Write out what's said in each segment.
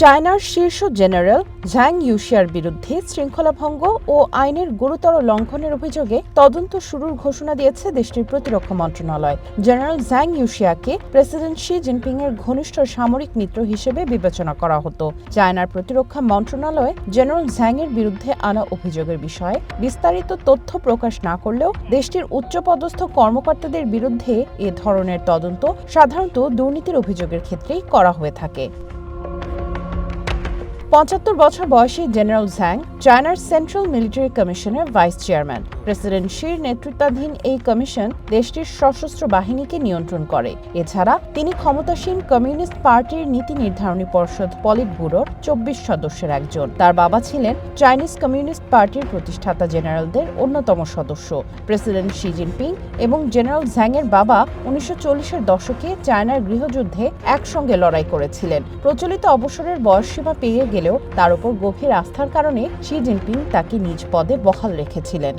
চায়নার শীর্ষ general Zhang ইউশিয়ার বিরুদ্ধে শৃঙ্খলাভঙ্গ ও আইনের গুরুতর লঙ্ঘনের অভিযোগে তদন্ত শুরুর ঘোষণা দিয়েছে দেশটির প্রতিরক্ষা মন্ত্রণালয়। জেনারেল ঝ্যাং ইউশিয়াকে প্রেসিডেন্ট শি জিনপিং এর ঘনিষ্ঠ সামরিক মিত্র হিসেবে বিবেচনা করা হতো। চায়নার প্রতিরক্ষা মন্ত্রণালয় জেনারেল ঝ্যাং এর বিরুদ্ধে আনা অভিযোগের বিষয়ে বিস্তারিত তথ্য প্রকাশ না করলেও দেশটির উচ্চপদস্থ কর্মকর্তাদের বিরুদ্ধে এ ধরনের তদন্ত সাধারণত দুর্নীতির অভিযোগের ক্ষেত্রেই করা হয়ে থাকে। ৭৫ বছর বয়সী জেনারেল ঝ্যাং চায়নার সেন্ট্রাল মিলিটারি কমিশনের ভাইস চেয়ারম্যান। প্রেসিডেন্ট শির নেতৃত্বাধীন এই কমিশন দেশটির সশস্ত্র বাহিনীকে নিয়ন্ত্রণ করে। এছাড়া তিনি ক্ষমতাসীন কমিউনিস্ট পার্টির নীতি নির্ধারণী পর্ষদ পলিট ব্যুরোর ২৪ সদস্যের একজন। তার বাবা ছিলেন চাইনিজ কমিউনিস্ট পার্টির প্রতিষ্ঠাতা জেনারেলদের অন্যতম সদস্য। প্রেসিডেন্ট শি জিনপিং এবং জেনারেল ঝ্যাং এর বাবা ১৯৪০-এর দশকে চায়নার গৃহযুদ্ধে একসঙ্গে লড়াই করেছিলেন। প্রচলিত অবসরের বয়সসীমা পেরিয়ে গেলেও তার উপর গভীর আস্থার কারণে শি জিনপিং তাকে নিজ পদে বহাল রেখেছিলেন।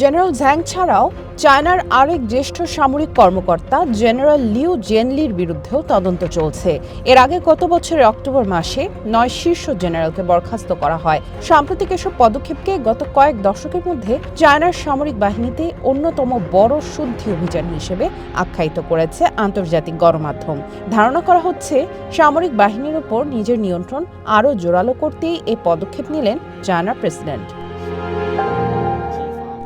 জেনারেল ঝ্যাং ছাড়াও চায়নার আরেক জ্যেষ্ঠ সামরিক কর্মকর্তা জেনারেল লিউ জেনলির বিরুদ্ধেও তদন্ত চলছে। এর আগে গত বছরের অক্টোবর মাসে ৯ শীর্ষ জেনারেলকে বরখাস্ত করা হয়। সাম্প্রতিক এসব পদক্ষেপকে গত কয়েক দশকের মধ্যে চায়নার সামরিক বাহিনীতে অন্যতম বড় শুদ্ধি অভিযান হিসেবে আখ্যায়িত করেছে আন্তর্জাতিক গণমাধ্যম। ধারণা করা হচ্ছে সামরিক বাহিনীর উপর নিজের নিয়ন্ত্রণ আরও জোরালো করতেই এই পদক্ষেপ নিলেন চায়নার প্রেসিডেন্ট।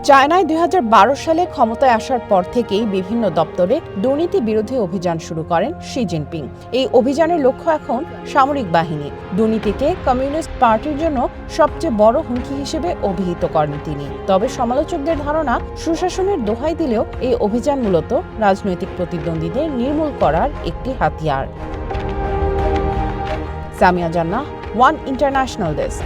চায়নায় ২০১২ সালে ক্ষমতায় আসার পর থেকেই বিভিন্ন দপ্তরে দুর্নীতি বিরোধী অভিযান শুরু করেন শি জিনপিং। এই অভিযানের লক্ষ্য এখন সামরিক বাহিনী। দুর্নীতিকে কমিউনিস্ট পার্টির জন্য সবচেয়ে বড় হুমকি হিসেবে অভিহিত করেন তিনি। তবে সমালোচকদের ধারণা, সুশাসনের দোহাই দিলেও এই অভিযান মূলত রাজনৈতিক প্রতিদ্বন্দ্বীদের নির্মূল করার একটি হাতিয়ার। সামিয়া জান্নাহ, ওয়ান ইন্টারন্যাশনাল ডেস্ক।